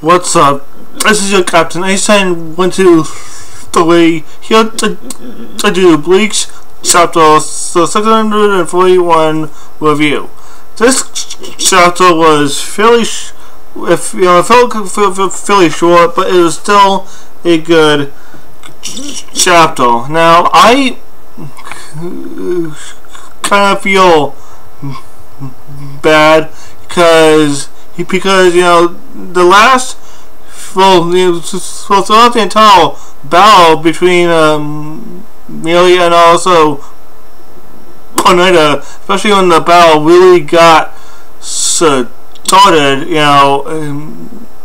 What's up? This is your captain. I signed 1, 2, 3 here to do Bleach Chapter 641 review. This chapter was fairly, fairly short, but it was still a good chapter. Now I kind of feel bad because the last throughout the entire battle between Mayuri and also Onita, especially when the battle really got started,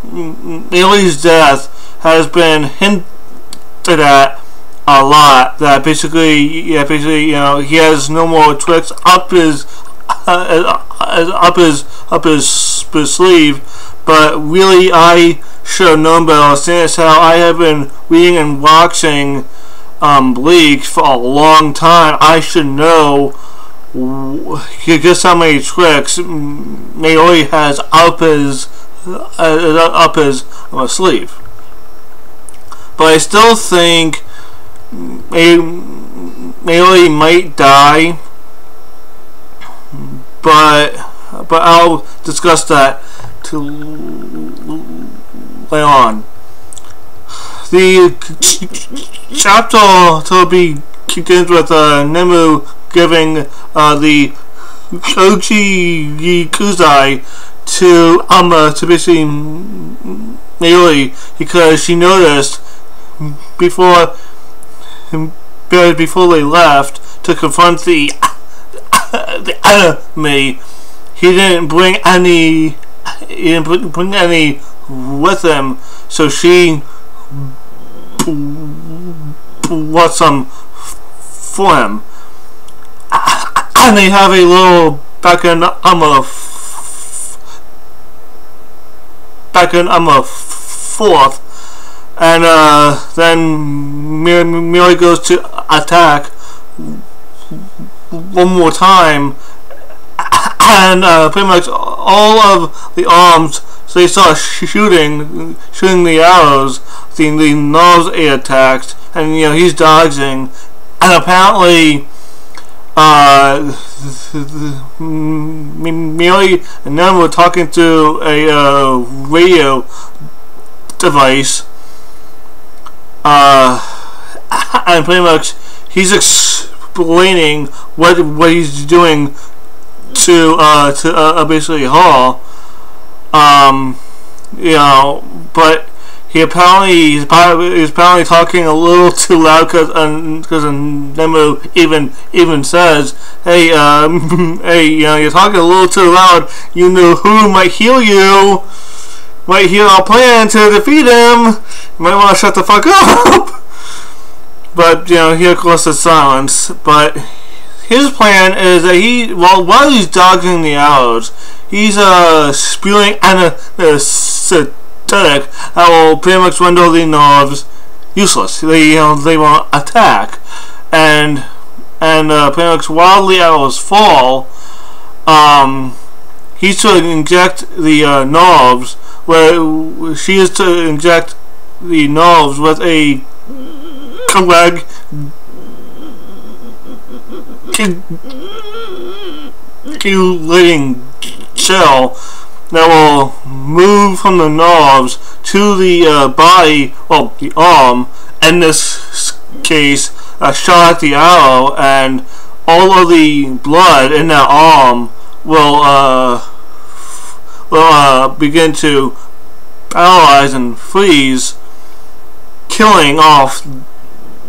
Mayuri's death has been hinted at a lot. That basically, he has no more tricks up his sleeve. But really, I should have known better, seeing as how I have been reading and watching Bleach for a long time. I should know just how many tricks Mayuri has up his sleeve. But I still think Mayuri might die, but I'll discuss that later on. The chapter to begins with Nemu giving the Kochi Kuzai to basically Mayuri, because she noticed before they left to confront the enemy, he didn't bring any with him, so she brought some for him. And they have a little back in fourth, and then Mayuri goes to attack one more time, and pretty much all of the arms, so they start shooting the arrows. The Nars attacked, and he's dodging, and apparently Mayuri and them were talking to a radio device, and pretty much he's explaining what he's doing to basically her, but he's apparently talking a little too loud, because Nemu even says, hey, you're talking a little too loud. You know who might heal you, might hear our plan to defeat him. You might want to shut the fuck up. But he of course is silence. But his plan is that while he's dodging the arrows, he's spewing anesthetic that will pretty much render the Nars useless. They won't attack, and pretty much while the arrows fall, he's to inject the Nars, where she is to inject the Nars with a coagulating shell that will move from the nerves to the body, well, the arm. In this case, a shot at the arrow, and all of the blood in that arm will begin to paralyze and freeze, killing off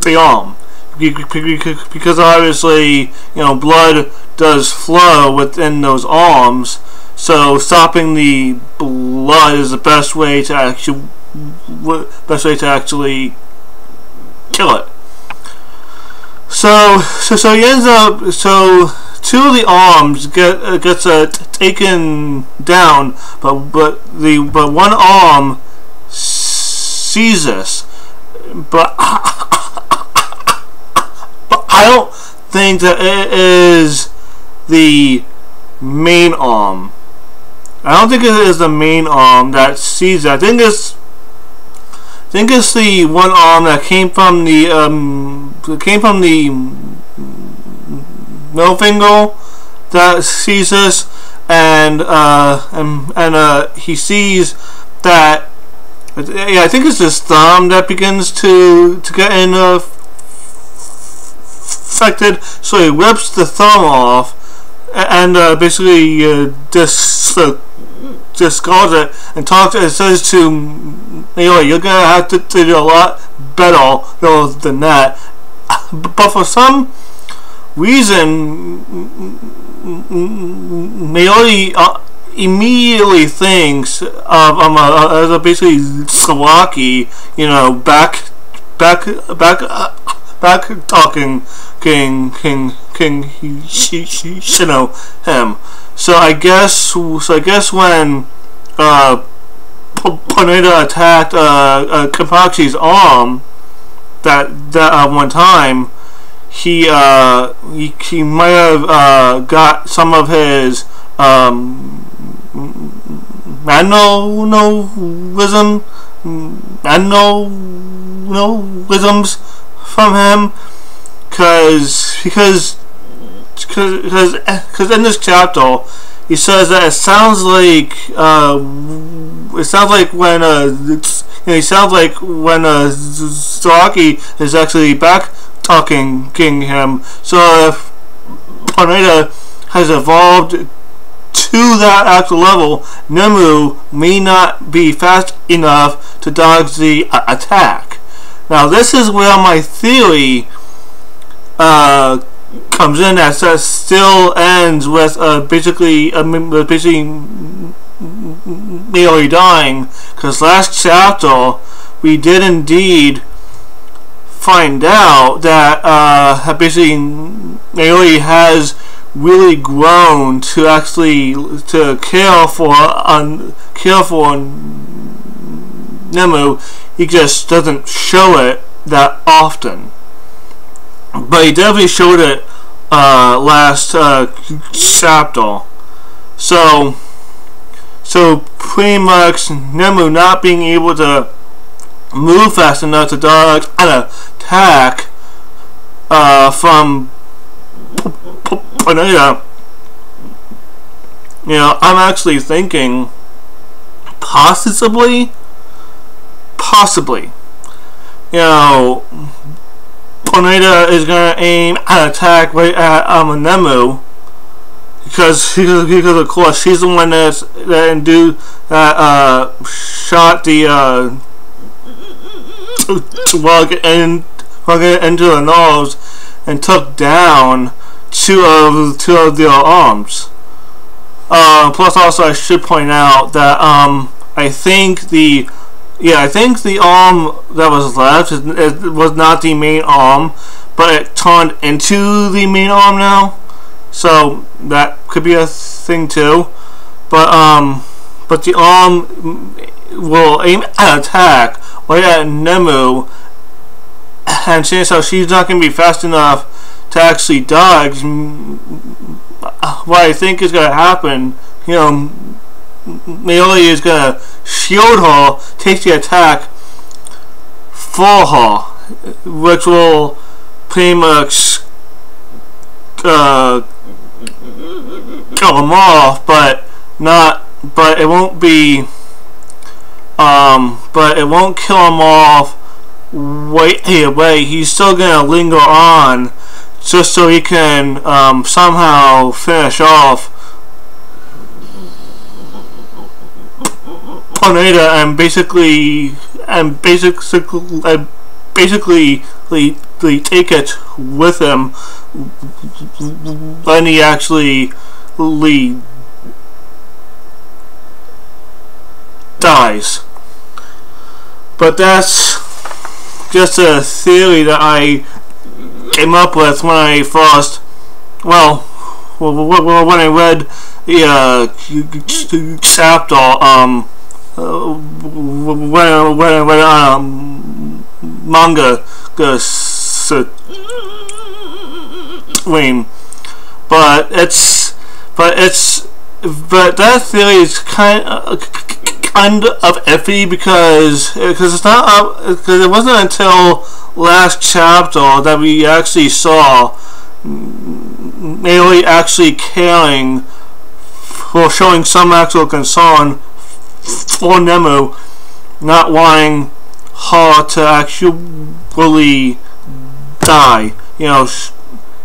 the arm. Because obviously, blood does flow within those arms, so stopping the blood is the best way to actually kill it. So he ends up. So two of the arms gets taken down, but one arm sees this, but I don't think that it is the main arm. I don't think it is the main arm that sees it. I think it's the one arm that came from the middle finger that sees this, and he sees that. Yeah, I think it's his thumb that begins to get infected. So he rips the thumb off and basically discards it and says to Mayuri, "You're gonna have to do a lot better than that." But for some reason, Mayuri immediately thinks of basically Sawaki, back talking King him. So I guess when Pineda attacked Kapachi's arm that one time, he might have got some of his mannerisms from him, because in this chapter he says that it sounds like when Sawaki is actually back talking him. So if Pineda has evolved to that actual level, Nemu may not be fast enough to dodge the attack. Now this is where my theory comes in, that still ends with basically Mayuri dying, because last chapter we did indeed find out that basically Mayuri has really grown to actually care for Nemu. He just doesn't show it that often, but he definitely showed it last chapter. So pretty much Nemu not being able to move fast enough to dodge an attack from Pineda. I'm actually thinking possibly, Pineda is gonna aim an attack right at Nemu, because of course she's the one that shot the drug into the nose and took down two of their arms. Plus, also I should point out that I think the arm that was left it was not the main arm, but it turned into the main arm now. So that could be a thing too. But the arm will aim an attack right at Nemu, and so she's not going to be fast enough to actually dodge. What I think is going to happen, Mayuri is going to shield her, take the attack for her, which will pretty much kill him off, but it won't be, but it won't kill him off right away. He's still going to linger on, just so he can somehow finish off Pineda and basically take it with him when he actually dies. But that's just a theory that I came up with when I first, when I read the chapter, when I read manga stream. But it's that theory is kind of iffy because it's not because it wasn't until last chapter that we actually saw Mayuri actually caring for showing some actual concern for Nemu, not wanting her to actually die.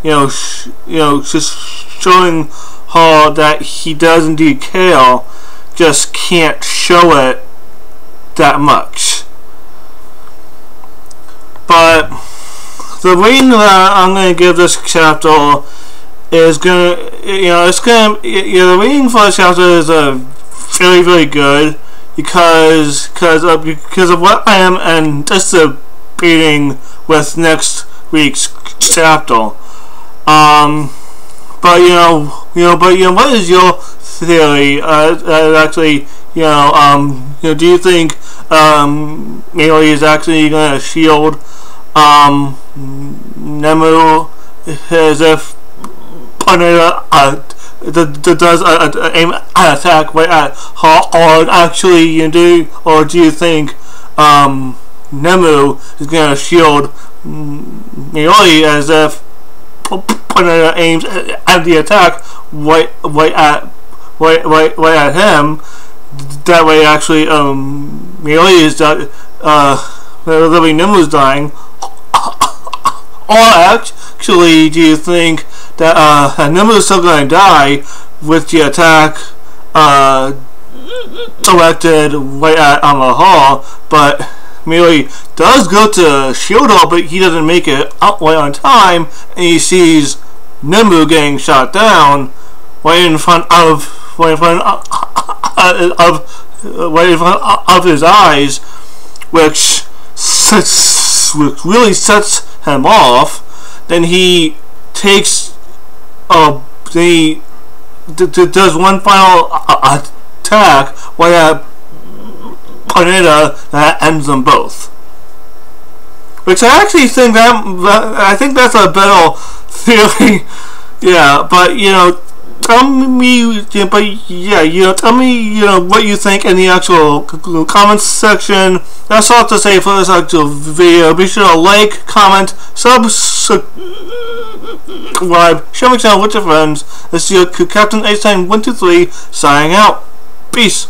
Just showing her that he does indeed care, just can't show it that much. But the rating that I'm going to give this chapter is the rating for this chapter is very, very good because of what I am anticipating with next week's chapter. But what is your theory? Actually, do you think Mayuri is actually going to shield Nemu as if does aim an attack right at her, or actually do you think Nemu is going to shield Mayuri as if aims at the attack right at him? That way, actually, Mayuri is Nemu's dying. Or actually, do you think that Nemu is still going to die with the attack directed right at her, but Mayuri does go to shield her, but he doesn't make it out right on time, and he sees Nemu getting shot down right in front of his eyes, which really sets him off. Then he takes he does one final attack right at Pineda that ends them both. Which I actually think that's a better theory. Yeah, but tell me, tell me, what you think in the actual comments section. That's all to say for this actual video. Be sure to like, comment, subscribe, share my channel with your friends. This is your Captain H-Time 123 signing out. Peace.